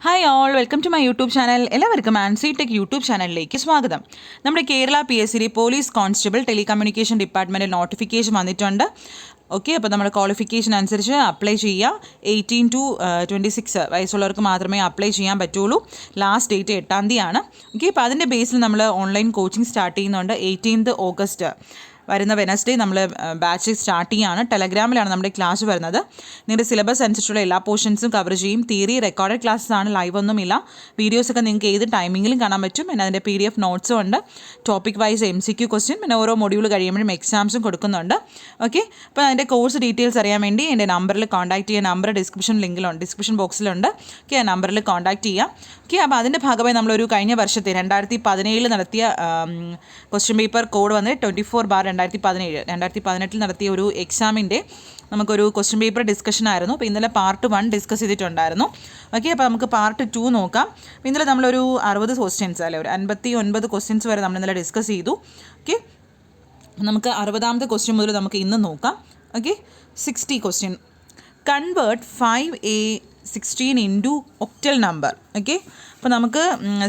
Hi all, welcome to my YouTube channel. എല്ലാവർക്കും Ancy tech YouTube ചാനലിലേക്ക് സ്വാഗതം. നമ്മുടെ Kerala PSC police constable telecommunication ഡിപ്പാർട്ട്മെൻറ്റിൽ നോട്ടിഫിക്കേഷൻ വന്നിട്ടുണ്ട്. ഓക്കെ, അപ്പോൾ നമ്മുടെ ക്വാളിഫിക്കേഷൻ അനുസരിച്ച് അപ്ലൈ ചെയ്യുക. 18 to 26 വയസ്സുള്ളവർക്ക് മാത്രമേ അപ്ലൈ ചെയ്യാൻ പറ്റുള്ളൂ. ലാസ്റ്റ് ഡേറ്റ് 8-ാം തീയതിയാണ്. ഓക്കെ, അപ്പോൾ അതിൻ്റെ ബേസിൽ നമ്മൾ ഓൺലൈൻ കോച്ചിങ് സ്റ്റാർട്ട് ചെയ്യുന്നുണ്ട്. 18th August വരുന്ന വെനസ്ഡേ നമ്മൾ ബാച്ച് സ്റ്റാർട്ട് ചെയ്യുകയാണ്. ടെലഗ്രാമിലാണ് നമ്മുടെ ക്ലാസ് വരുന്നത്. നിങ്ങളുടെ സിലബസ് അനുസരിച്ചുള്ള എല്ലാ പോർഷൻസും കവർ ചെയ്യും. തിയറി റെക്കോർഡഡ് ക്ലാസ്സസ് ആണ്, ലൈവ് ഒന്നുമില്ല. വീഡിയോസൊക്കെ നിങ്ങൾക്ക് ഏത് ടൈമിങ്ങിലും കാണാൻ പറ്റും. പിന്നെ അതിൻ്റെ PDF നോട്ട്സും ഉണ്ട്. ടോപ്പിക് വൈസ് MCQ ക്വസ്റ്റ്യൻ, പിന്നെ ഓരോ മൊഡ്യൂൾ കഴിയുമ്പോഴും എക്സാംസും കൊടുക്കുന്നുണ്ട്. ഓക്കെ, അപ്പോൾ അതിൻ്റെ കോഴ്സ് ഡീറ്റെയിൽസ് അറിയാൻ വേണ്ടി എൻ്റെ നമ്പറിൽ കോൺടാക്ട് ചെയ്യുക. നമ്പർ ഡിസ്ക്രിപ്ഷൻ ബോക്സിലുണ്ട്. ഓക്കെ, ആ നമ്പറിൽ കോൺടാക്ട് ചെയ്യാം. ഓക്കെ, അപ്പോൾ അതിൻ്റെ ഭാഗമായി നമ്മളൊരു കഴിഞ്ഞ വർഷത്തെ 2017 നടത്തിയ ക്വസ്റ്റ്യൻ പേപ്പർ കോഡ് വന്ന് 24/2017 നടത്തിയ ഒരു എക്സാമിൻ്റെ നമുക്കൊരു ക്വസ്റ്റ്യൻ പേപ്പർ ഡിസ്കഷൻ ആയിരുന്നു. അപ്പോൾ ഇന്നലെ പാർട്ട് 1 ഡിസ്കസ് ചെയ്തിട്ടുണ്ടായിരുന്നു. ഓക്കെ, അപ്പോൾ നമുക്ക് പാർട്ട് 2 നോക്കാം. അപ്പോൾ ഇന്നലെ നമ്മളൊരു 60 ക്വസ്റ്റ്യൻസ് അല്ലെ, ഒരു 59 ക്വസ്റ്റ്യൻസ് വരെ നമ്മൾ ഇന്നലെ ഡിസ്കസ് ചെയ്തു. ഓക്കെ, നമുക്ക് 60ാമത്തെ ക്വസ്റ്റ്യൻ മുതൽ നമുക്ക് ഇന്ന് നോക്കാം. Okay, 60 question. Convert 5A16 into octal number. Okay, അപ്പോൾ നമുക്ക്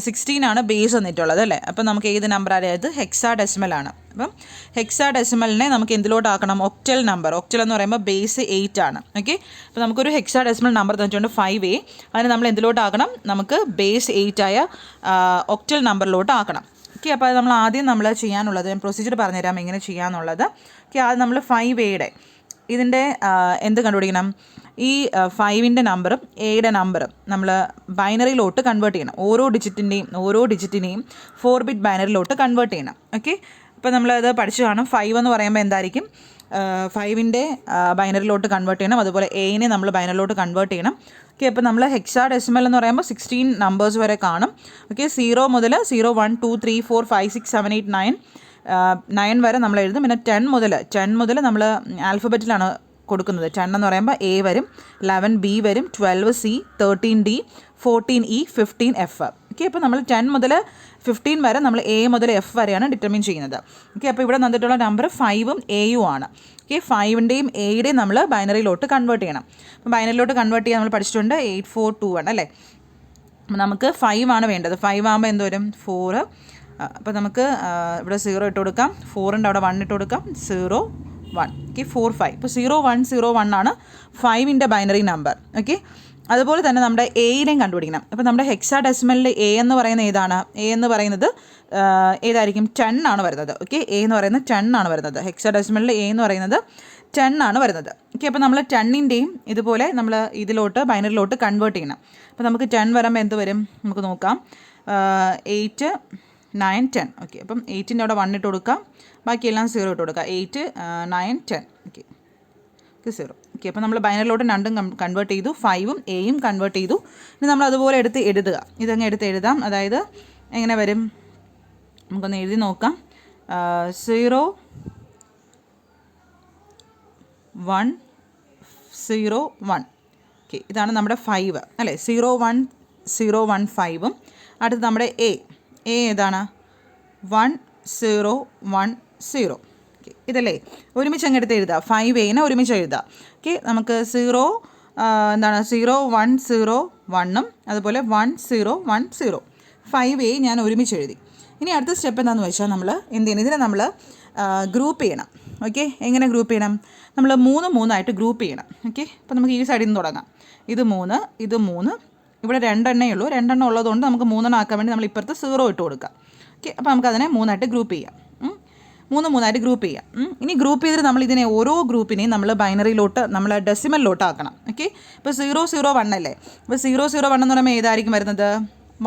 16 ആണ് ബേസ് വന്നിട്ടുള്ളത് അല്ലേ. അപ്പോൾ നമുക്ക് ഏത് നമ്പർ അതായത് ഹെക്സാ ഡെസിമൽ ആണ്. അപ്പം ഹെക്സാ ഡെസിമലിനെ നമുക്ക് എന്തിലോട്ടാക്കണം? Octal number. ഒക്ടൽ എന്ന് പറയുമ്പോൾ ബേസ് 8 ആണ്. ഓക്കെ, അപ്പോൾ നമുക്കൊരു ഹെക്സാ ഡെസിമൽ നമ്പർ തന്നിട്ടുണ്ട് 5A. അതിന് നമ്മൾ എന്തിലോട്ടാക്കണം? നമുക്ക് ബേസ് 8 ആയ ഒക്ടൽ നമ്പറിലോട്ട് ആക്കണം. ഓക്കെ, അപ്പോൾ അത് നമ്മൾ ആദ്യം ചെയ്യാനുള്ളത് ഞാൻ പ്രൊസീജിയർ പറഞ്ഞുതരാം എങ്ങനെ ചെയ്യാമെന്നുള്ളത്. ഓക്കെ, ആദ്യം നമ്മൾ 5Aയുടെ ഇതിൻ്റെ എന്ത് കണ്ടുപിടിക്കണം? ഈ 5ൻ്റെ നമ്പറും എയുടെ നമ്പറും നമ്മൾ ബൈനറിയിലോട്ട് കൺവേർട്ട് ചെയ്യണം. ഓരോ ഡിജിറ്റിനെയും 4-bit ബൈനറിയിലോട്ട് കൺവേർട്ട് ചെയ്യണം. ഓക്കെ, അപ്പോൾ നമ്മളത് പഠിച്ചു കാണും. 5 എന്ന് പറയുമ്പോൾ എന്തായിരിക്കും? 5ൻ്റെ ബൈനറിയിലോട്ട് കൺവേർട്ട് ചെയ്യണം. അതുപോലെ എനെ നമ്മൾ ബൈനറിലോട്ട് കൺവേർട്ട് ചെയ്യണം. ഓക്കെ, അപ്പോൾ നമ്മൾ ഹെക്സാ ഡെസിമൽ എന്ന് പറയുമ്പോൾ 16 നമ്പേഴ്സ് വരെ കാണും. ഓക്കെ, 0 മുതൽ 0, 1, 2, 3, 4, 5, 6, 7, 8, 9 വരെ നമ്മൾ എഴുതും. പിന്നെ 10 മുതൽ നമ്മൾ ആൽഫബറ്റിലാണ് കൊടുക്കുന്നത്. 10 എന്ന് പറയുമ്പോൾ A വരും, 11 B വരും, 12 C, 13 D, 14 E, 15 F. Okay, അപ്പോൾ നമ്മൾ 10 മുതൽ 15 വരെ നമ്മൾ A മുതൽ F വരെയാണ് ഡിറ്റർമിൻ ചെയ്യുന്നത്. ഓക്കെ, അപ്പോൾ ഇവിടെ വന്നിട്ടുള്ള നമ്പർ 5ഉം Aയും ആണ്. ഓക്കെ, 5ൻ്റെയും എയുടെയും നമ്മൾ ബൈനറിയിലോട്ട് കൺവേർട്ട് ചെയ്യണം. അപ്പോൾ ബൈനറിയിലോട്ട് കൺവേർട്ട് ചെയ്യാൻ നമ്മൾ പഠിച്ചിട്ടുണ്ട് 8421 അല്ലേ. അപ്പോൾ നമുക്ക് 5 ആണ് വേണ്ടത്. 5 ആകുമ്പോൾ എന്ത് വരും? 4. അപ്പോൾ നമുക്ക് ഇവിടെ 0 ഇട്ട് കൊടുക്കാം. 4ൻ്റെ അവിടെ 1 ഇട്ട് കൊടുക്കാം. 0, 1. ഓക്കെ, 4, 5. ഇപ്പോൾ 0, 1, 0, 1 ആണ് 5ൻ്റെ ബൈനറി നമ്പർ. ഓക്കെ, അതുപോലെ തന്നെ നമ്മുടെ എയുടെയും കണ്ടുപിടിക്കണം. അപ്പോൾ നമ്മുടെ ഹെക്സാ ഡെസിമലിൽ A എന്ന് പറയുന്നത് ഏതാണ്? A എന്ന് പറയുന്നത് ഏതായിരിക്കും? 10 ആണ് വരുന്നത്. ഓക്കെ, A എന്ന് പറയുന്നത് 10 ആണ് വരുന്നത്. ഹെക്സാ ഡെസിമലിൽ A എന്ന് പറയുന്നത് 10 ആണ് വരുന്നത്. ഓക്കെ, അപ്പോൾ നമ്മൾ 10ൻ്റെയും ഇതുപോലെ നമ്മൾ ഇതിലോട്ട് ബൈനറിലോട്ട് കൺവേർട്ട് ചെയ്യണം. അപ്പോൾ നമുക്ക് 10 വരുമ്പോൾ എന്ത് വരും? നമുക്ക് നോക്കാം. 8, 9, 10. ഓക്കെ, അപ്പം 8ൻ്റെ അവിടെ 1 ഇട്ട് കൊടുക്കാം. ബാക്കിയെല്ലാം 0 ഇട്ട് കൊടുക്കുക. 8, 9, 10. ഓക്കെ, 0. ഓക്കെ, അപ്പോൾ നമ്മൾ ബൈനറിലോട്ട് രണ്ടും കൺവേർട്ട് ചെയ്തു. 5ഉം Aയും കൺവേർട്ട് ചെയ്തു. ഇനി നമ്മൾ അതുപോലെ എഴുതുക. ഇതങ്ങ് എഴുതാം. അതായത് എങ്ങനെ വരും? നമുക്കൊന്ന് എഴുതി നോക്കാം. 0, 1, 0, 1. ഓക്കെ, ഇതാണ് നമ്മുടെ 5 അല്ലേ. 0, 1, 0, 1, 5ഉം അടുത്ത് നമ്മുടെ A ഏതാണ്? 1, 0, 1, 0. ഓക്കെ, ഇതല്ലേ ഒരുമിച്ച് അങ്ങ് എടുത്ത് എഴുതുക. 5Aനെ ഒരുമിച്ച് എഴുതുക. ഓക്കെ, നമുക്ക് 0, 1, 0, 1ഉം അതുപോലെ 1, 0, 1, 0. 5A ഞാൻ ഒരുമിച്ച് എഴുതി. ഇനി അടുത്ത സ്റ്റെപ്പ് എന്താണെന്ന് വെച്ചാൽ നമ്മൾ എന്ത് ചെയ്യണം? ഇതിനെ നമ്മൾ ഗ്രൂപ്പ് ചെയ്യണം. ഓക്കെ, എങ്ങനെ ഗ്രൂപ്പ് ചെയ്യണം? നമ്മൾ 3 ആയിട്ട് ഗ്രൂപ്പ് ചെയ്യണം. ഓക്കെ, അപ്പോൾ നമുക്ക് ഈ സൈഡിൽ നിന്ന് തുടങ്ങാം. ഇത് 3, ഇത് 3. ഇവിടെ 2 എണ്ണമേ ഉള്ളൂ. 2 എണ്ണം ഉള്ളതുകൊണ്ട് നമുക്ക് 3 ആക്കാൻ വേണ്ടി നമ്മൾ ഇപ്പുറത്ത് 0 ഇട്ട് കൊടുക്കാം. ഓക്കെ, അപ്പോൾ നമുക്കതിനെ 3 ആയിട്ട് ഗ്രൂപ്പ് ചെയ്യാം. 3 ആയിട്ട് ഗ്രൂപ്പ് ചെയ്യാം. ഇനി ഗ്രൂപ്പ് ചെയ്തിട്ട് നമ്മൾ ഇതിനെ ഓരോ ഗ്രൂപ്പിനെയും നമ്മൾ ബൈനറിയിലോട്ട് നമ്മൾ ഡെസിമലിലോട്ട് ആക്കണം. ഓക്കെ, ഇപ്പോൾ 0, 0, 1 അല്ലേ. അപ്പോൾ 0, 0, 1 എന്ന് പറയുമ്പോൾ ഏതായിരിക്കും വരുന്നത്?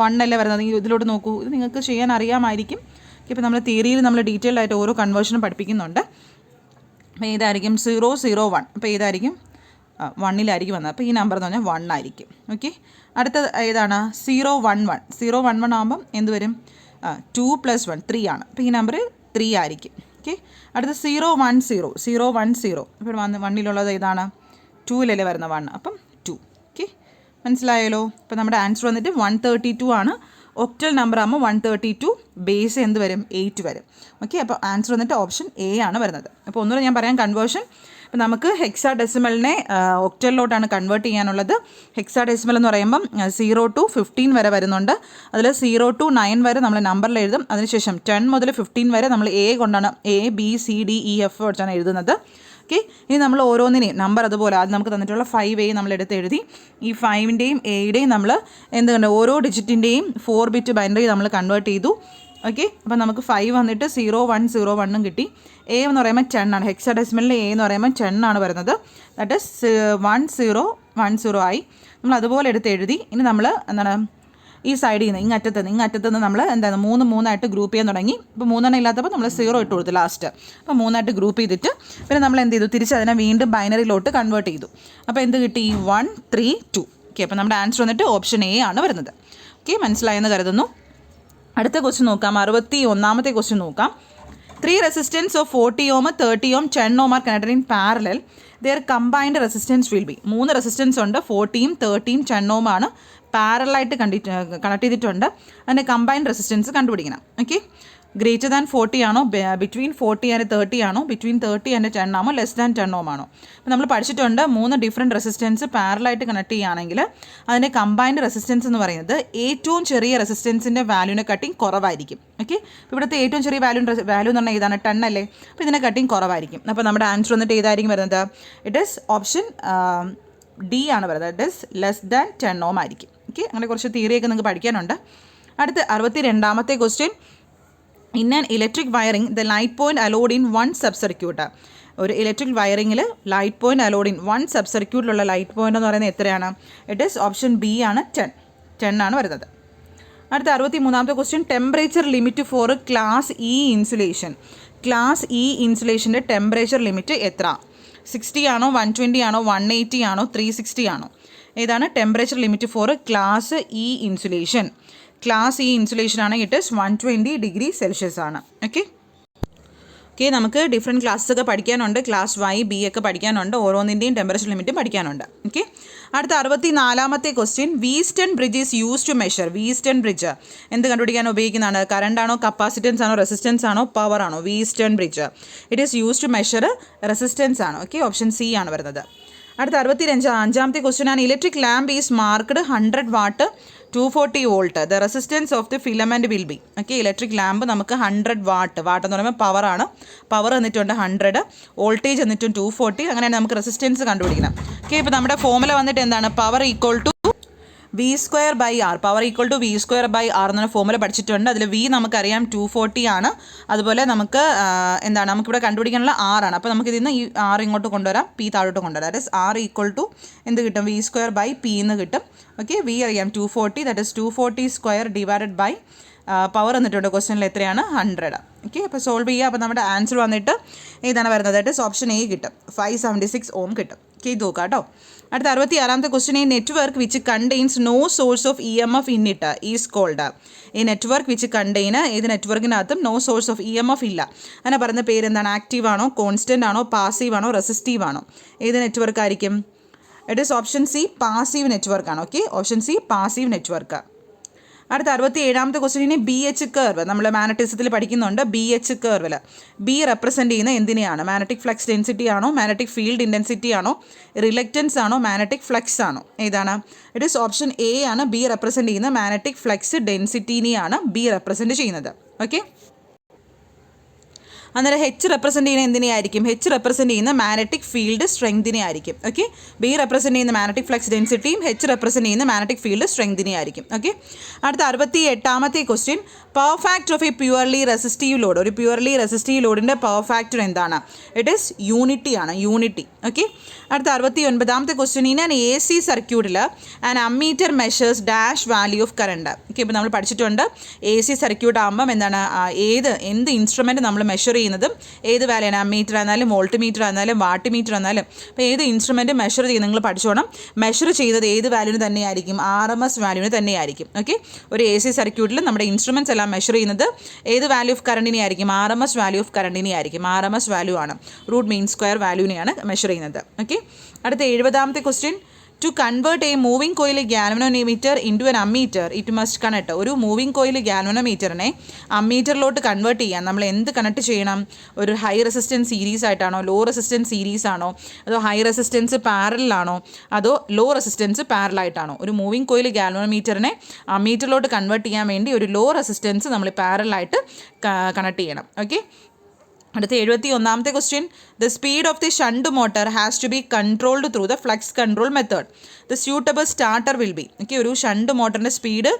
1 അല്ലേ വരുന്നത്. ഇതിലോട്ട് നോക്കൂ. ഇത് നിങ്ങൾക്ക് ചെയ്യാൻ അറിയാമായിരിക്കും. ഓക്കെ, ഇപ്പോൾ നമ്മൾ തിയറിയിൽ നമ്മൾ ഡീറ്റെയിൽഡ് ആയിട്ട് ഓരോ കൺവേർഷനും പഠിപ്പിക്കുന്നുണ്ട്. അപ്പോൾ ഏതായിരിക്കും? 0, 0, 1. അപ്പോൾ ഏതായിരിക്കും? 1ലായിരിക്കും വന്നത്. അപ്പോൾ ഈ നമ്പർ എന്ന് പറഞ്ഞാൽ 1 ആയിരിക്കും. ഓക്കെ, അടുത്തത് ഏതാണ്? 0, 1, 1. 0, 1, 1 ആകുമ്പം എന്ത് വരും? 2 + 1 3 ആണ്. അപ്പോൾ ഈ നമ്പർ 3 ആയിരിക്കും. ഓക്കെ, അടുത്ത 0, 1, 0. 0, 1, 0. ഇപ്പോൾ 1ലുള്ളത് ഏതാണ്? 2ലല്ലേ വരുന്ന 1. അപ്പം 2. ഓക്കെ, മനസ്സിലായല്ലോ. അപ്പോൾ നമ്മുടെ ആൻസർ വന്നിട്ട് 132 ആണ്. ഒക്ടൽ നമ്പർ ആകുമ്പോൾ 132, ബേസ് എന്ത് വരും? 8 വരും. ഓക്കെ, അപ്പോൾ ആൻസർ വന്നിട്ട് ഓപ്ഷൻ A ആണ് വരുന്നത്. അപ്പോൾ ഒന്നുകൂടെ ഞാൻ പറയാം. കൺവേർഷൻ അപ്പോൾ നമുക്ക് ഹെക്സാ ഡെസിമലിനെ ഒക്ടലിലോട്ടാണ് കൺവേർട്ട് ചെയ്യാനുള്ളത്. ഹെക്സാ ഡെസിമൽ എന്ന് പറയുമ്പം 0 to 15 വരെ വരുന്നുണ്ട്. അതിൽ 0 to 9 വരെ നമ്മൾ നമ്പറിൽ എഴുതും. അതിനുശേഷം 10 മുതൽ 15 വരെ നമ്മൾ A കൊണ്ടാണ് ABCDEF വെച്ചാണ് എഴുതുന്നത്. ഓക്കെ, ഇനി നമ്മൾ ഓരോന്നിനെയും നമ്പർ അതുപോലെ ആദ്യം നമുക്ക് തന്നിട്ടുള്ള 5A നമ്മൾ എടുത്ത് എഴുതി. ഈ 5ൻ്റെയും എയുടെയും നമ്മൾ എന്തുകൊണ്ട് ഓരോ ഡിജിറ്റിൻ്റെയും 4 ബിറ്റ് ബൈനറി നമ്മൾ കൺവേർട്ട് ചെയ്തു. ഓക്കെ, അപ്പോൾ നമുക്ക് 5 വന്നിട്ട് 0101 കിട്ടി. എ എന്ന് പറയുമ്പോൾ 10 ആണ്. ഹെക്സാഡെസിമലിൽ എ എന്ന് പറയുമ്പോൾ 10 ആണ് വരുന്നത്. ദാറ്റ് ഈസ് 1010 ആയി. നമ്മൾ അതുപോലെ എടുത്ത് എഴുതി. ഇനി നമ്മൾ എന്താണ് ഈ സൈഡിൽ നിന്ന് ഇങ്ങറ്റത്ത് നിന്ന് നമ്മൾ എന്താണ് 3 ഗ്രൂപ്പ് ചെയ്യാൻ തുടങ്ങി. ഇപ്പോൾ 3 ഇല്ലാത്തപ്പോൾ നമ്മൾ 0 ഇട്ട് കൊടുത്തു ലാസ്റ്റ്. അപ്പോൾ 3 ഗ്രൂപ്പ് ചെയ്തിട്ട് പിന്നെ നമ്മൾ എന്ത് ചെയ്തു, തിരിച്ച് അതിനെ വീണ്ടും ബൈനറിയിലോട്ട് കൺവേർട്ട് ചെയ്തു. അപ്പോൾ എന്ത് കിട്ടി? 1 3 2. ഓക്കെ, അപ്പോൾ നമ്മുടെ ആൻസർ വന്നിട്ട് ഓപ്ഷൻ എ ആണ് വരുന്നത്. ഓക്കെ, മനസ്സിലായെന്ന് കരുതുന്നു. അടുത്ത ക്വസ്റ്റ്യൻ നോക്കാം. 61ാമത്തെ ക്വസ്റ്റ്യൻ നോക്കാം. 3 resistance of 40 ohm, 30 ohm, 10 ohm are connected in parallel. Their combined resistance will be. 3 resistance ഉണ്ട്. 40, 30, 10 ohm ആണ്. പാരലായിട്ട് കണക്ട് ചെയ്തിട്ടുണ്ട്. അതിൻ്റെ കമ്പൈൻഡ് റെസിസ്റ്റൻസ് കണ്ടുപിടിക്കണം. ഓക്കെ, ഗ്രേറ്റർ ദാൻ 40 ആണോ, ബിറ്റ്വീൻ 40 ആൻഡ് 30 ആണോ, ബിറ്റ്വീൻ 30 ആൻഡ് 10 ആണോ, ലെസ് ദാൻ 10 ohm ആണോ. അപ്പോൾ നമ്മൾ പഠിച്ചിട്ടുണ്ട് 3 ഡിഫറെൻറ്റ് റെസിസ്റ്റൻസ് പാരലായിട്ട് കണക്ട് ചെയ്യുകയാണെങ്കിൽ അതിൻ്റെ കമ്പൈൻഡ് റെസിസ്റ്റൻസ് എന്ന് പറയുന്നത് ഏറ്റവും ചെറിയ റെസിസ്റ്റൻസിൻ്റെ വാല്യൂവിനെ കട്ടിങ് കുറവായിരിക്കും. ഓക്കെ, ഇവിടുത്തെ ഏറ്റവും ചെറിയ വാല്യൂ എന്ന് പറഞ്ഞാൽ ഏതാണ്? 10 അല്ലേ. അപ്പോൾ ഇതിനെ കട്ടിങ് കുറവായിരിക്കും. അപ്പോൾ നമ്മുടെ ആൻസർ വന്നിട്ട് ഏതായിരിക്കും വരുന്നത്? ഇറ്റ് ഈസ് ഓപ്ഷൻ ഡി ആണ് വരുന്നത്. It is less than 10 ohm ആയിരിക്കും. ഓക്കെ, അങ്ങനെ കുറച്ച് തിയറിയൊക്കെ നിങ്ങൾക്ക് പഠിക്കാനുണ്ട്. അടുത്ത് 62ാമത്തെ question. In an electric wiring the light point allowed in 1 sub circuit. ഒരു ഇലക്ട്രിക് വയറിങ്ങിൽ light point allowed in 1 sub സർക്യൂട്ടിലുള്ള ലൈറ്റ് പോയിൻ്റ് എന്ന് പറയുന്നത് എത്രയാണ്? ഇറ്റ് ഈസ് ഓപ്ഷൻ ബി ആണ്, 10 ആണ് വരുന്നത്. അടുത്ത 63ാമത്തെ question. Temperature limit for class E insulation. Class E ഇൻസുലേഷൻ്റെ ടെമ്പറേച്ചർ ലിമിറ്റ് എത്ര? 60 ആണോ, 120 ആണോ, 180 ആണോ, 360 ആണോ? ഏതാണ് temperature limit for class E insulation? Class E insulation ആണ്. ഇറ്റ് ഈസ് 120 ഡിഗ്രി സെൽഷ്യസ് ആണ്. ഓക്കെ, നമുക്ക് ഡിഫറെൻറ്റ് ക്ലാസ്സസ് ഒക്കെ പഠിക്കാനുണ്ട്. ക്ലാസ് വൈ ബി ഒക്കെ പഠിക്കാനുണ്ട്. ഓരോന്നിൻ്റെയും ടെമ്പറേച്ചർ ലിമിറ്റും പഠിക്കാനുണ്ട്. ഓക്കെ, അടുത്ത 64ാമത്തെ question. Wheatstone bridge is use to measure. Wheatstone bridge എന്ത് കണ്ടുപിടിക്കാൻ ഉപയോഗിക്കുന്നതാണ്? കറണ്ട് ആണോ, കപ്പാസിറ്റൻസ് ആണോ, റെസിസ്റ്റൻസ് ആണോ, പവർ ആണോ? Wheatstone bridge it is use to measure resistance ആണ്. ഓക്കെ, ഓപ്ഷൻ സി ആണ് വരുന്നത്. അടുത്ത 65ാമത്തെ ക്വസ്റ്റ്യൻ ആണ്. Electric lamp is marked 100 watt 240 volt. The resistance of the filament will be. Okay, electric lamp നമുക്ക് 100 watt എന്ന് പറയുമ്പോൾ പവറാണ്. പവർ എന്നിട്ടുണ്ട് 100, വോൾട്ടേജ് എന്നിട്ടും 240. അങ്ങനെയാണ് നമുക്ക് റെസിസ്റ്റൻസ് കണ്ടുപിടിക്കണം. ഓക്കെ, ഇപ്പോൾ നമ്മുടെ ഫോർമുല വന്നിട്ട് എന്താണ്? Power equal to V²/R. Power equal to V²/R എന്ന ഫോർമുല പഠിച്ചിട്ടുണ്ട്. അതിൽ V നമുക്കറിയാം 240 ആണ്. അതുപോലെ നമുക്ക് എന്താണ് നമുക്കിവിടെ കണ്ടുപിടിക്കാനുള്ള R ആണ്. അപ്പോൾ നമുക്ക് ഇതിൽ നിന്ന് ഈ R ഇങ്ങോട്ട് കൊണ്ടുവരാം, P താഴോട്ട് കൊണ്ടുവരാം. That is R equal to എന്ത് കിട്ടും? V²/P എന്ന് കിട്ടും. ഓക്കെ, V അറിയാം 240. That is 240² divided by power എന്നിട്ടുണ്ട് ക്വസ്റ്റ്യനിൽ എത്രയാണ്? 100. ഓക്കെ, അപ്പോൾ സോൾവ് ചെയ്യുക. അപ്പോൾ നമ്മുടെ ആൻസർ വന്നിട്ട് ഏതാണ് വരുന്നത്? ദാറ്റ് ഈസ് ഓപ്ഷൻ എ കിട്ടും. 576 ohm കിട്ടും. ഓക്കെ, ഇത് നോക്കാം കേട്ടോ. അടുത്ത 66ാമത്തെ ക്വസ്റ്റ്യൻ. ഈ network which contains no source of EMF in it is called. ഈ നെറ്റ്വർക്ക് വിച്ച് കണ്ടെയ്ൻ, ഏത് നെറ്റ്വർക്കിനകത്തും നോ സോഴ്സ് ഓഫ് EMF ഇല്ല. അങ്ങനെ പറയുന്ന പേര് എന്താണ്? ആക്റ്റീവ് ആണോ, കോൺസ്റ്റൻ്റ് ആണോ, പാസീവ് ആണോ, റെസിസ്റ്റീവ് ആണോ? ഏത് നെറ്റ്വർക്ക് ആയിരിക്കും? It is option C passive network ആണ്. Okay, option C passive network. അടുത്ത 67ാമത്തെ ക്വസ്റ്റ്യൻ. BH കർവ് നമ്മൾ മാഗ്നറ്റിസത്തിൽ പഠിക്കുന്നുണ്ട്. BH കർവിൽ ബി റെപ്രസെൻറ്റ് ചെയ്യുന്ന എന്തിനെയാണ്? മാഗ്നറ്റിക് ഫ്ലക്സ് ഡെൻസിറ്റി ആണോ, മാഗ്നറ്റിക് ഫീൽഡ് ഇൻറ്റൻസിറ്റി ആണോ, റിലക്റ്റൻസ് ആണോ, മാഗ്നറ്റിക് ഫ്ലക്സ് ആണോ? ഏതാണ്? ഇറ്റ് ഈസ് ഓപ്ഷൻ എ ആണ്. ബി റെപ്രസെൻറ്റ് ചെയ്യുന്ന മാഗ്നറ്റിക് ഫ്ലക്സ് ഡെൻസിറ്റിനെയാണ് ബി റെപ്രസെൻറ്റ് ചെയ്യുന്നത്. ഓക്കെ, അന്നേരം H റെപ്രസെൻറ്റ് ചെയ്യുന്ന എന്തിനെയായിരിക്കും? H റെപ്രസെൻറ്റ് ചെയ്യുന്ന മാഗ്നറ്റിക് ഫീൽഡ് സ്ട്രെങ്തിനെ ആയിരിക്കും. ഓക്കെ, ബി റെപ്രസെൻറ്റ് ചെയ്യുന്ന മാഗ്നറ്റിക് ഫ്ലക്സ് ഡെൻസിറ്റിയും H റെപ്രസെൻറ്റ് ചെയ്യുന്ന മാഗ്നറ്റിക് ഫീൽഡ് സ്ട്രെങ്തിനെ ആയിരിക്കും. ഓക്കെ, അടുത്ത 68ാമത്തെ question. Power factor of a purely resistive load. ഒരു പ്യുവർലി റെസിസ്റ്റീവ് ലോഡിൻ്റെ പവർ ഫാക്ടർ എന്താണ്? ഇറ്റ് ഈസ് യൂണിറ്റി ആണ്, യൂണിറ്റി. ഓക്കെ, അടുത്ത 69ാമത്തെ ക്വസ്റ്റ്യൻ. ഇൻ ആൻ AC സർക്യൂട്ടിൽ an ammeter measures dash value of current. Okay, ഇപ്പോൾ നമ്മൾ പഠിച്ചിട്ടുണ്ട് AC സർക്യൂട്ട് ആകുമ്പം എന്താണ് എന്ത് ഇൻസ്ട്രുമെൻറ്റ് നമ്മൾ മെഷർ ചെയ്യുന്നതും ഏത് വാല്യാണ്? അമ്മീറ്റർ ആണെന്നാലും വോൾട്ട് മീറ്റർ ആണെന്നാലും വാട്ട് മീറ്റർ ആണെന്നാലും അപ്പോൾ ഏത് ഇൻസ്ട്രുമെൻറ്റ് മെഷർ ചെയ്യുന്നത് നിങ്ങൾ പഠിച്ചോണം. മെഷർ ചെയ്യുന്നത് ഏത് വാല്യൂവിന് തന്നെയായിരിക്കും? RMS വാല്യൂവിന് തന്നെയായിരിക്കും. ഓക്കെ, ഒരു AC സർക്യൂട്ടിൽ നമ്മുടെ ഇൻസ്ട്രുമെൻറ്റ്സ് എല്ലാം മെഷർ ചെയ്യുന്നത് ഏത് വാല്യൂ ഓഫ് കറണ്ടിനെ ആയിരിക്കും? RMS വാല്യൂ ഓഫ് കറണ്ടിനെ ആയിരിക്കും. RMS വാല്യൂ ആണ്, റൂട്ട് മീൻ സ്ക്വയർ വാല്യൂവിനെയാണ് മെഷർ ചെയ്യുന്നത്. ഓക്കെ, അടുത്ത 70ാമത്തെ question. To convert a moving coil galvanometer into an ammeter it must connect. ഒരു മൂവിംഗ് കോയിൽ ഗാൽവനോമീറ്ററിനെ അമ്മീറ്ററിലോട്ട് കൺവേർട്ട് ചെയ്യാൻ നമ്മൾ എന്ത് കണക്ട് ചെയ്യണം? ഒരു ഹൈ റെസിസ്റ്റൻസ് സീരീസ് ആയിട്ടാണോ, ലോ റെസിസ്റ്റൻസ് സീരീസ് ആണോ, അതോ ഹൈ റെസിസ്റ്റൻസ് പാരലാണോ, അതോ ലോ റെസിസ്റ്റൻസ് പാരലായിട്ടാണോ? ഒരു മൂവിംഗ് കോയിൽ ഗാൽവനോമീറ്ററിനെ അമ്മീറ്ററിലോട്ട് കൺവേർട്ട് ചെയ്യാൻ വേണ്ടി ഒരു ലോ റെസിസ്റ്റൻസ് നമ്മൾ പാരലായിട്ട് കണക്ട് ചെയ്യണം. ഓക്കെ. അടുത്ത 71ാമത്തെ question. The speed of the shunt motor has to be controlled through the flux control method. The suitable starter will be. Okay, ഒരു ഷണ്ട് മോട്ടറിൻ്റെ സ്പീഡ്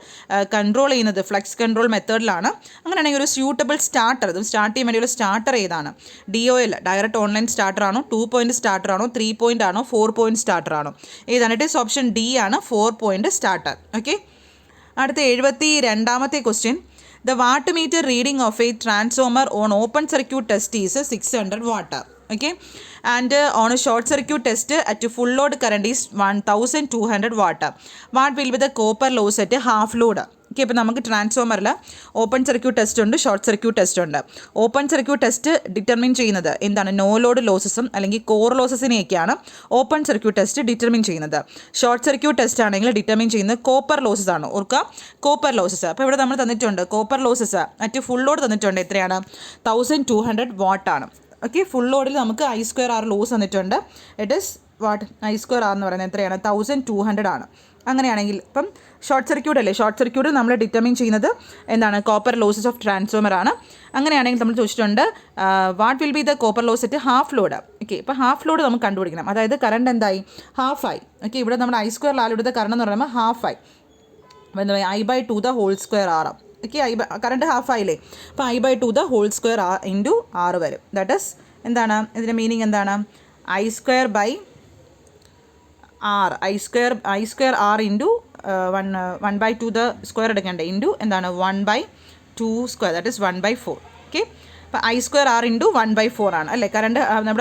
കൺട്രോൾ ചെയ്യുന്നത് ഫ്ലക്സ് കൺട്രോൾ മെത്തേഡിലാണ്. അങ്ങനെയാണെങ്കിൽ ഒരു സ്യൂട്ടബിൾ സ്റ്റാർട്ടർ, ഇത് സ്റ്റാർട്ട് ചെയ്യാൻ വേണ്ടിയുള്ള സ്റ്റാർട്ടർ ഏതാണ്? DOL ഡയറക്റ്റ് ഓൺലൈൻ സ്റ്റാർട്ടർ ആണോ, 2 പോയിൻറ്റ് സ്റ്റാർട്ടർ ആണോ, 3 പോയിൻ്റ് ആണോ, 4 പോയിൻറ്റ് സ്റ്റാർട്ടർ ആണോ? ഏതാണ്? ഇറ്റ് ഈസ് ഓപ്ഷൻ D ആണ്, 4 പോയിൻറ്റ് സ്റ്റാർട്ടർ. ഓക്കെ. അടുത്ത 72ാമത്തെ question. The wattmeter reading of a transformer on open circuit test is 600 watt. Okay, and on a short circuit test at full load current is 1200 watt. What will be the copper loss at half load? Okay, ഇപ്പോൾ നമുക്ക് ട്രാൻസ്ഫോമറിൽ open circuit test ഉണ്ട്, short circuit test ഉണ്ട്. Open circuit test determine ചെയ്യുന്നത് എന്താണ്? No load ലോസസും അല്ലെങ്കിൽ core ലോസസിനെയൊക്കെയാണ് ഓപ്പൺ സർക്യൂട്ട് ടെസ്റ്റ് ഡിറ്റർമിൻ ചെയ്യുന്നത്. ഷോർട്ട് സർക്യൂട്ട് ടെസ്റ്റ് ആണെങ്കിൽ ഡിറ്റർമിൻ ചെയ്യുന്നത് കോപ്പർ ലോസസ് ആണ്. ഓർക്കുക, കോപ്പർ ലോസസ്. അപ്പോൾ ഇവിടെ നമ്മൾ തന്നിട്ടുണ്ട് copper losses at full load തന്നിട്ടുണ്ട്. എത്രയാണ്? 1200 വാട്ടാണ്. ഓക്കെ, ഫുൾ ലോഡിൽ നമുക്ക് I²R ലോസ് തന്നിട്ടുണ്ട്. It is what? I²R എന്ന് പറയുന്നത് എത്രയാണ്? 1200 ആണ്. അങ്ങനെയാണെങ്കിൽ ഇപ്പം ഷോർട്ട് സർക്യൂട്ട് അല്ലേ, ഷോർട്ട് സർക്യൂട്ട് നമ്മൾ ഡിറ്റർമിൻ ചെയ്യുന്നത് എന്താണ്? കോപ്പർ ലോസസ് ഓഫ് ട്രാൻസ്ഫോമർ ആണ്. അങ്ങനെയാണെങ്കിൽ നമ്മൾ ചോദിച്ചിട്ടുണ്ട് what will be the copper loss at half load. Okay, ഇപ്പോൾ ഹാഫ് ലോഡ് നമുക്ക് കണ്ടുപിടിക്കണം. അതായത് കറണ്ട് എന്തായി? ഹാഫായി. ഓക്കെ, ഇവിടെ നമ്മുടെ I² ആലുടെ കറണ്ട് എന്ന് പറയുമ്പോൾ ഹാഫായി. അപ്പോൾ എന്താ പറയുക? I/2 the whole square R. Okay, current ഹാഫായില്ലേ? അപ്പോൾ I/2 the whole square R into R വരും. ദാറ്റ് ഈസ് എന്താണ് ഇതിൻ്റെ മീനിങ്? എന്താണ്? I² by R, I² R into 1/2 the square എടുക്കേണ്ടത് ഇൻറ്റു എന്താണ്? 1/2 സ്ക്വയർ, ദാറ്റ് ഇസ് 1/4. ഓക്കെ, അപ്പോൾ I² R ഇൻറ്റു 1/4 ആണ് അല്ലേ? കറണ്ട്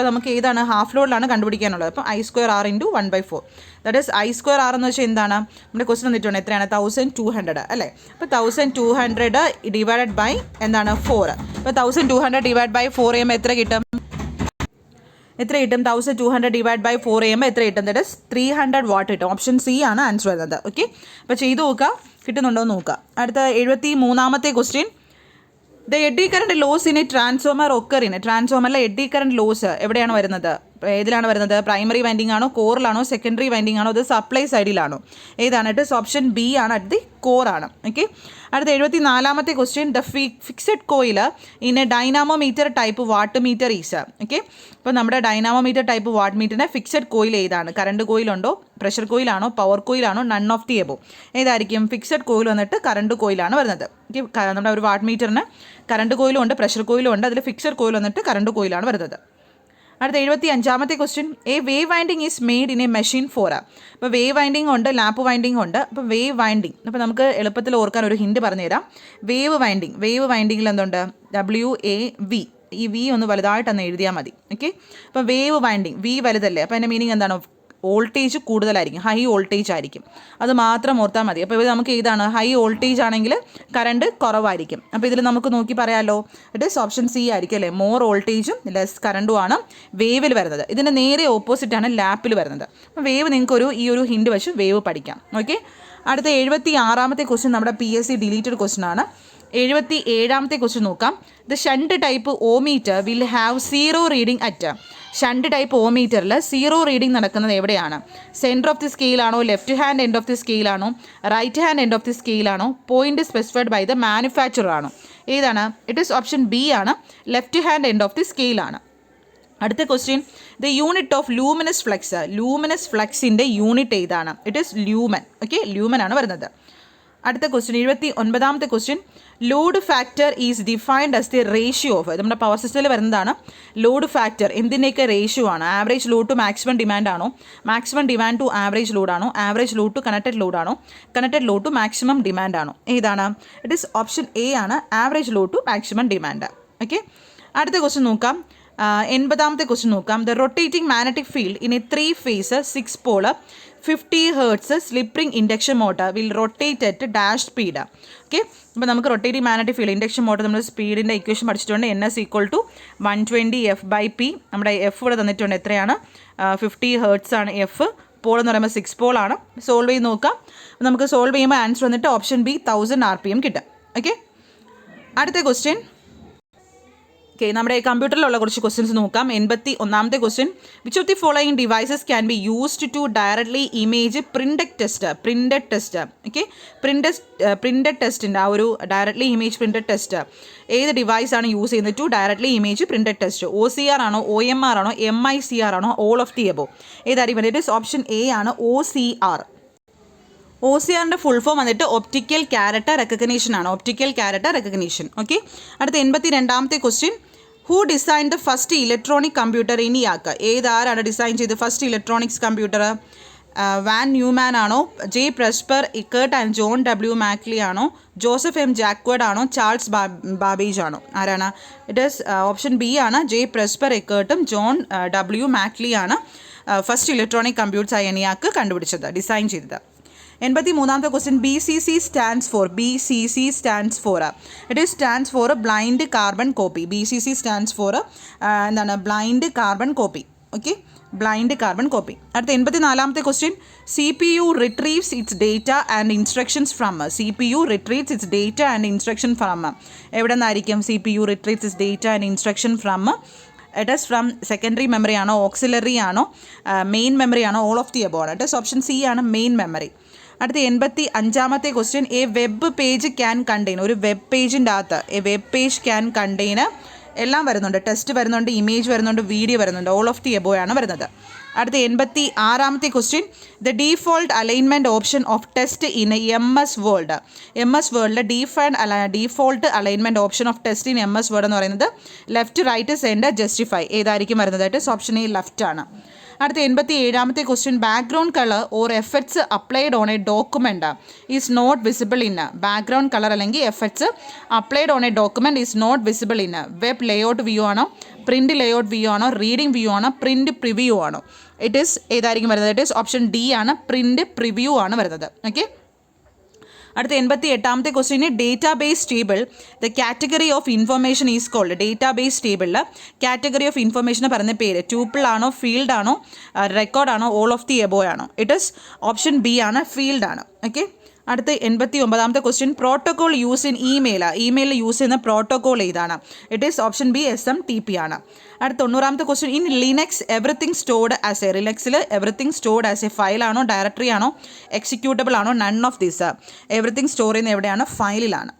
നമുക്ക് ഏതാണ്? ഹാഫ് ലോഡിലാണ് കണ്ടുപിടിക്കാനുള്ളത്. അപ്പോൾ I² R into 1/4, that is I² R എന്ന് വെച്ചാൽ എന്താണ്? നമ്മുടെ ക്വസ്റ്റൻ തന്നിട്ടുണ്ട്. എത്രയാണ്? 1200 അല്ലേ? അപ്പോൾ 1200 ഡിവൈഡഡ് ബൈ എന്താണ്? 4. അപ്പോൾ 1200 ഡിവൈഡ് ബൈ 4 ചെയ്യുമ്പോൾ എത്ര കിട്ടും? 1200 ഡിവൈഡ് ബൈ 4 ചെയ്യുമ്പോൾ എത്ര കിട്ടും? ദാറ്റ് ഇസ് 300 വാട്ട് കിട്ടും. ഓപ്ഷൻ C ആണ് ആൻസർ വരുന്നത്. ഓക്കെ, അപ്പോൾ ചെയ്ത് നോക്കുക, കിട്ടുന്നുണ്ടോ എന്ന് നോക്കുക. അടുത്ത 73ാമത്തെ question. The eddy current loss in a transformer occur. ട്രാൻസ്ഫോമറിലെ എഡി കറണ്ട് ലോസ് എവിടെയാണ് വരുന്നത്? ഏതിലാണ് വരുന്നത്? പ്രൈമറി വൈൻഡിങ് ആണോ, കോറിലാണോ, സെക്കൻഡറി വൈൻഡിങ് ആണോ, അത് സപ്ലൈ സൈഡിലാണോ? ഏതാണ്? ഇറ്റ് ഇസ് ഓപ്ഷൻ B ആണ്, അറ്റ് ദി കോർ ആണ്. ഓക്കെ. അടുത്ത 74ാമത്തെ question. The fixed coil in a dynamometer type watt meter is. Okay, അപ്പോൾ നമ്മുടെ ഡൈനാമോമീറ്റർ ടൈപ്പ് വാട്ട് മീറ്ററിൻ്റെ ഫിക്സഡ് കോയിൽ ഏതാണ്? കറണ്ട് കോയിലുണ്ടോ, പ്രഷർ കോയിലാണോ, പവർ കോയിലാണോ, നൺ ഓഫ് ദി എബോ? ഏതായിരിക്കും? ഫിക്സഡ് കോയിൽ വന്നിട്ട് കറണ്ട് കോയിലാണ് വരുന്നത്. ഓക്കെ, നമ്മുടെ ഒരു വാട്ട് മീറ്ററിന് കറണ്ട് കോയിലും ഉണ്ട്, പ്രഷർ കോയിലും ഉണ്ട്. അതിൽ ഫിക്സഡ് കോയിൽ വന്നിട്ട് കറണ്ട് കോയിലാണ് വരുന്നത്. അടുത്ത 75ാമത്തെ question. A wave winding is made in a machine for. അപ്പോൾ വേവ് വൈൻഡിങ് ഉണ്ട്, ലാപ്പ് വൈൻഡിങ് ഉണ്ട്. അപ്പോൾ വേവ് വൈൻഡിങ്, അപ്പോൾ നമുക്ക് എളുപ്പത്തിൽ ഓർക്കാൻ ഒരു ഹിൻഡ് പറഞ്ഞുതരാം. വേവ് വൈൻഡിങ്ങിൽ എന്തുണ്ട്? WAV. ഈ V ഒന്ന് വലുതായിട്ടൊന്ന് എഴുതിയാൽ മതി. ഓക്കെ, അപ്പോൾ വേവ് വൈൻഡിങ് V വലുതല്ലേ? അപ്പോൾ അതിൻ്റെ മീനിങ് എന്താണ്? വോൾട്ടേജ് കൂടുതലായിരിക്കും, ഹൈ വോൾട്ടേജ് ആയിരിക്കും. അത് മാത്രം ഓർത്താൽ മതി. അപ്പോൾ ഇത് നമുക്ക് ഏതാണ്? ഹൈ വോൾട്ടേജ് ആണെങ്കിൽ കറണ്ട് കുറവായിരിക്കും. അപ്പോൾ ഇതിൽ നമുക്ക് നോക്കി പറയാമല്ലോ, ഇറ്റ് ഈസ് ഓപ്ഷൻ C ആയിരിക്കും അല്ലേ? മോർ വോൾട്ടേജും ലെസ് കറണ്ടും ആണ് വേവിൽ വരുന്നത്. ഇതിൻ്റെ നേരെ ഓപ്പോസിറ്റാണ് ലാപ്പിൽ വരുന്നത്. അപ്പോൾ വേവ് നിങ്ങൾക്കൊരു ഈ ഒരു ഹിൻഡ് വെച്ച് വേവ് പഠിക്കാം. ഓക്കെ. അടുത്ത 76ാമത്തെ ക്വസ്റ്റ്യൻ നമ്മുടെ PSC ഡിലീറ്റഡ് ക്വസ്റ്റ്യൻ ആണ്. 77ാമത്തെ ക്വസ്റ്റ്യൻ നോക്കാം. The shunt type ohmmeter will have 0 reading at. Shunt type ഓമീറ്ററിൽ 0 റീഡിംഗ് നടക്കുന്നത് എവിടെയാണ്? സെൻറ്റർ ഓഫ് ദി സ്കെയിലാണോ, left hand end of the സ്കെയിലാണോ, right hand end of the സ്കെയിലാണോ, point specified by the manufacturer ആണോ? ഏതാണ്? ഇറ്റ് ഈസ് ഓപ്ഷൻ B ആണ്, left hand end of the സ്കെയിലാണ്. അടുത്ത question. The unit of luminous flux. Luminous ഫ്ലക്സിൻ്റെ unit ഏതാണ്? It is lumen. Okay, lumen ആണ് വരുന്നത്. അടുത്ത ക്വസ്റ്റ്യൻ 79ാമത്തെ question. Load factor is defined as the ratio of. നമ്മുടെ പവർ സിസ്റ്റത്തിൽ വരുന്നതാണ് ലോഡ് ഫാക്ടർ. എന്തിൻ്റെയൊക്കെ റേഷ്യോ ആണ്? Average load to maximum demand ആണോ, maximum demand to average load ആണോ, average load to connected load ആണോ, connected load to maximum demand ആണോ? ഏതാണ്? ഇറ്റ് ഈസ് ഓപ്ഷൻ A ആണ്, average load to maximum demand. Okay. അടുത്ത question നോക്കാം. 80ാമത്തെ question നോക്കാം. The rotating magnetic field in A 3 phase 6 pole 50 Hz slip ring induction motor will rotate at dash speed. Okay, അപ്പോൾ നമുക്ക് rotating magnetic field induction motor നമ്മൾ സ്പീഡിൻ്റെ equation പഠിച്ചിട്ടുണ്ട്. NS = 120 F/P. നമ്മുടെ F ഇവിടെ തന്നിട്ടുണ്ട്. എത്രയാണ്? 50 Hz ആണ് F. പോൾ എന്ന് പറയുമ്പോൾ 6 പോളാണ്. സോൾവ് ചെയ്ത് നോക്കാം. നമുക്ക് സോൾവ് ചെയ്യുമ്പോൾ ആൻസർ വന്നിട്ട് ഓപ്ഷൻ ബി 1000 RPM കിട്ടും. ഓക്കെ, അടുത്ത ക്വസ്റ്റ്യൻ. ഓക്കെ, നമ്മുടെ കമ്പ്യൂട്ടറിലുള്ള കുറച്ച് ക്വസ്റ്റ്യൻസ് നോക്കാം. 81ാമത്തെ question. Which of the following devices can be used to directly image printed test. Okay, printed ടെസ്റ്റിൻ്റെ ആ ഒരു ഡയറക്ട്ലി ഇമേജ് പ്രിൻറ്റഡ് ടെസ്റ്റ് ഏത് ഡിവൈസാണ് യൂസ് ചെയ്യുന്നത് to directly image printed test? OCR ആണോ, OMR ആണോ, MICR ആണോ, ഓൾ ഓഫ് ദി എബോവ്? ഏതായിരിക്കും? ഇറ്റ് ഈസ് ഓപ്ഷൻ എ ആണ്, OCR. OCRൻ്റെ ഫുൾ ഫോം വന്നിട്ട് ഒപ്റ്റിക്കൽ ക്യാരക്ടർ റെക്കഗ്നീഷൻ ആണ്. Optical character recognition. ഓക്കെ, അടുത്ത 82ാമത്തെ question. Who design the first electronic computer in ഇയാൾക്ക്? ആരാണ് ഡിസൈൻ ചെയ്ത് first electronics computer? Von Neumann ആണോ, J Presper, Eckert and John W Mauchly ആണോ, ജോസഫ് M ജാക്വേർഡ് ആണോ, Charles Babbage ആണോ? ആരാണ്? ഇറ്റ് ഈസ് ഓപ്ഷൻ ബി ആണ്, ജെ പ്രസ്പർ, ഇക്കർട്ടും ജോൺ W മാക്ലി ആണ് ഫസ്റ്റ് ഇലക്ട്രോണിക് കമ്പ്യൂട്ടേഴ്സ് ഇയാൾക്ക് കണ്ടുപിടിച്ചത്, ഡിസൈൻ ചെയ്തത്. 83ാമത്തെ question. BCC stands four. BCC stands for it is stands for blind carbon copy. BCC stands for എന്താണ്? Blind carbon copy. Okay, blind carbon copy. അടുത്ത 84ാമത്തെ question. CPU retrieves its data and instructions from. CPU retrieves its data and instruction from. എവിടെ നിന്നായിരിക്കും CPU retrieves its data and instruction from? It is from secondary memory ആണോ, auxiliary ആണോ, main memory ആണോ, all of the above ആണ്? It is option C ആണ്, main memory. അടുത്ത 85ാമത്തെ question. A web page can contain. ഒരു web പേജിൻ്റെ അകത്ത് a web page can contain എല്ലാം വരുന്നുണ്ട്. ടെക്സ്റ്റ് വരുന്നുണ്ട്, ഇമേജ് വരുന്നുണ്ട്, വീഡിയോ വരുന്നുണ്ട്. ഓൾ ഓഫ് ദി എബോവ് ആണ് വരുന്നത്. അടുത്ത 86ാമത്തെ question. The default alignment option of test in MS Word. MS വേൾഡിലെ default alignment option of test in MS Word എന്ന് പറയുന്നത് ലെഫ്റ്റ്, റൈറ്റ്, സെൻറ്റർ, ജസ്റ്റിഫൈ. ഏതായിരിക്കും വരുന്നതായിട്ട്? ഓപ്ഷൻ എ ലെഫ്റ്റ് ആണ്. അടുത്ത 87ാമത്തെ question. Background colour or effects applied on a document is not visible in. Background colour അല്ലെങ്കിൽ effects applied on a document is not visible in. Web layout view ആണോ, print layout view ആണോ, reading view ആണോ, print preview ആണോ? It is ഏതായിരിക്കും വരുന്നത്? It is option D ആണ്, print preview ആണ് വരുന്നത്. ഓക്കെ, അടുത്ത 88ാമത്തെ ക്വസ്റ്റ്യന്. Database table the category of information is called. Database ടേബിളിൽ കാറ്റഗറി ഓഫ് ഇൻഫർമേഷൻ പറയുന്ന പേര് ട്യൂപ്പിൾ ആണോ, ഫീൽഡ് ആണോ, റെക്കോർഡ് ആണോ, ഓൾ ഓഫ് ദി എബോവ് ആണോ? ഇറ്റ് ഈസ് ഓപ്ഷൻ ബി ആണ്, ഫീൽഡ് ആണ്. ഓക്കെ, അടുത്ത 89ാമത്തെ ക്വസ്റ്റ്യൻ. പ്രോട്ടോകോൾ യൂസ് ഇൻ ഇമെയിലിൽ യൂസ് ചെയ്യുന്ന പ്രോട്ടോകോൾ ഏതാണ്? It is option B SMTP ആണ്. അടുത്ത 90ാമത്തെ question. In Linux everything stored as a. ലിനക്സിൽ എവറിത്തിങ് സ്റ്റോർഡ് ആസ് എ ഫയലാണോ, ഡയറക്ടറി ആണോ, എക്സിക്യൂട്ടബിൾ ആണോ, none of this? Everything store ചെയ്യുന്നത് എവിടെയാണ്? ഫയലിലാണ്.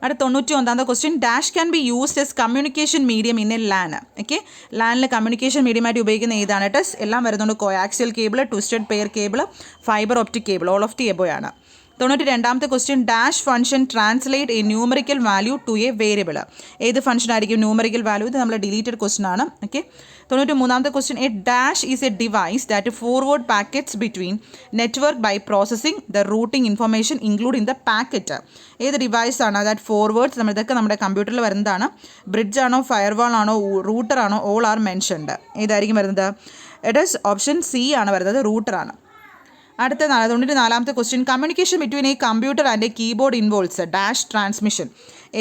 അടുത്ത 91ാമത്തെ question. Dash can be used as communication medium in a LAN. Okay, LANൽ കമ്മ്യൂണിക്കേഷൻ മീഡിയമായിട്ട് ഉപയോഗിക്കുന്ന ഏതാണ്? ടെസ്റ്റ് എല്ലാം വരുന്നുണ്ട്. Coaxial cable, twisted pair cable, fibre optic cable. All of the above ആണ്. 92ാമത്തെ question. Dash function translate a numerical value to a variable. ഏത് function ആയിരിക്കും ന്യൂമറിക്കൽ വാല്യൂ? ഇത് നമ്മൾ ഡിലീറ്റഡ് ക്വസ്റ്റ്യൻ ആണ്. ഓക്കെ, 93ാമത്തെ question. A dash is a device that forward packets between network by processing the routing information including the packet. ഏത് ഡിവൈസാണ് that forwards? ഇതൊക്കെ നമ്മുടെ കമ്പ്യൂട്ടറിൽ വരുന്നതാണ്. ബ്രിഡ്ജ് ആണോ, ഫയർവാൾ ആണോ, റൂട്ടർ ആണോ, ഓൾ ആർ മെൻഷൻഡ്? ഏതായിരിക്കും വരുന്നത്? ഇറ്റ് ഈസ് ഓപ്ഷൻ സി ആണ് വരുന്നത്, റൂട്ടർ ആണ്. അടുത്ത 94ാമത്തെ question. Communication between a computer and a keyboard involves dash transmission.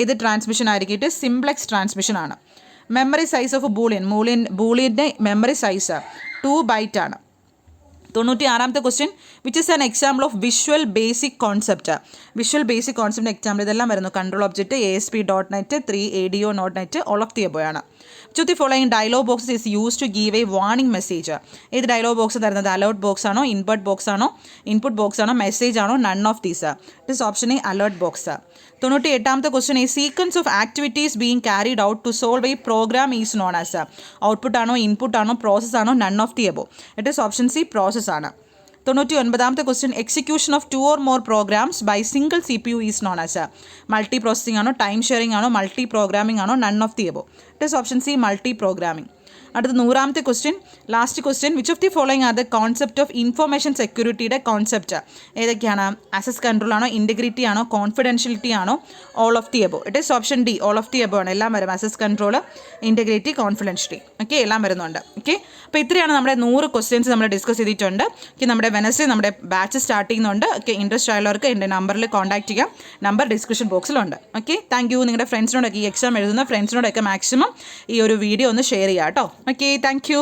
ഏത് ട്രാൻസ്മിഷൻ ആയിരിക്കും? ഇറ്റ് സിംപ്ലെക്സ് ട്രാൻസ്മിഷൻ ആണ്. മെമ്മറി സൈസ് ഓഫ് ബൂളിയൻ്റെ മെമ്മറി സൈസ് 2 byte ആണ്. 96ാമത്തെ question. Which is an example of visual basic concept? Visual basic കോൺസെപ്റ്റിൻ്റെ example ഇതെല്ലാം വരുന്നു. Control object, ASP.NET, 3 ADO.NET, all of the above ആണ്. Which of the following dialog boxes is used to give a warning message? ഏത് dialog box തരുന്നത്? Alert box ആണോ, input box ആണോ, input box ആണോ, message ആണോ, none of these? It is option A, alert box. 98ാമത്തെ question. A sequence of activities being carried out to solve a program is known as? Output ആണോ, input ആണോ, process ആണോ, none of the above? It is option C, process ആണ്. 99ാമത്തെ question. Execution of 2 or more programs by single CPU is known as? Multi processing ആണോ, time sharing ആണോ, multi programming ആണോ, none of the above? It is option C, multi programming. അടുത്ത 100ാമത്തെ question, last question. Which of the following are the concept of information സെക്യൂരിറ്റിയുടെ concept? ഏതൊക്കെയാണ്? Access control ആണോ, integrity ആണോ, confidentiality ആണോ, all of the above? It is option D, all of the above ആണ്. എല്ലാം വരും. Access control, integrity, confidentiality. Okay, എല്ലാം വരുന്നുണ്ട്. ഓക്കെ, അപ്പോൾ ഇത്രയാണ് നമ്മുടെ 100 ക്വസ്റ്റ്യൻസ് നമ്മൾ ഡിസ്കസ് ചെയ്തിട്ടുണ്ട്. ഓക്കെ, നമ്മുടെ വെനസ്ഡേ നമ്മുടെ ബാച്ച് സ്റ്റാർട്ട് ചെയ്യുന്നുണ്ട്. ഓക്കെ, ഇൻട്രസ്റ്റ് ആയുള്ളവർക്ക് എൻ്റെ നമ്പറിൽ കോൺടാക്ട് ചെയ്യാം. നമ്പർ ഡിസ്ക്രിപ്ഷൻ ബോക്സിലുണ്ട്. Okay, thank you. നിങ്ങളുടെ ഫ്രണ്ട്സിനോടൊക്കെ ഈ എക്സാം എഴുതുന്ന ഫ്രണ്ട്സിനോടൊക്കെ മാക്സിമം ഈ ഒരു വീഡിയോ ഒന്ന് ഷെയർ ചെയ്യാം കേട്ടോ. Okay, thank you.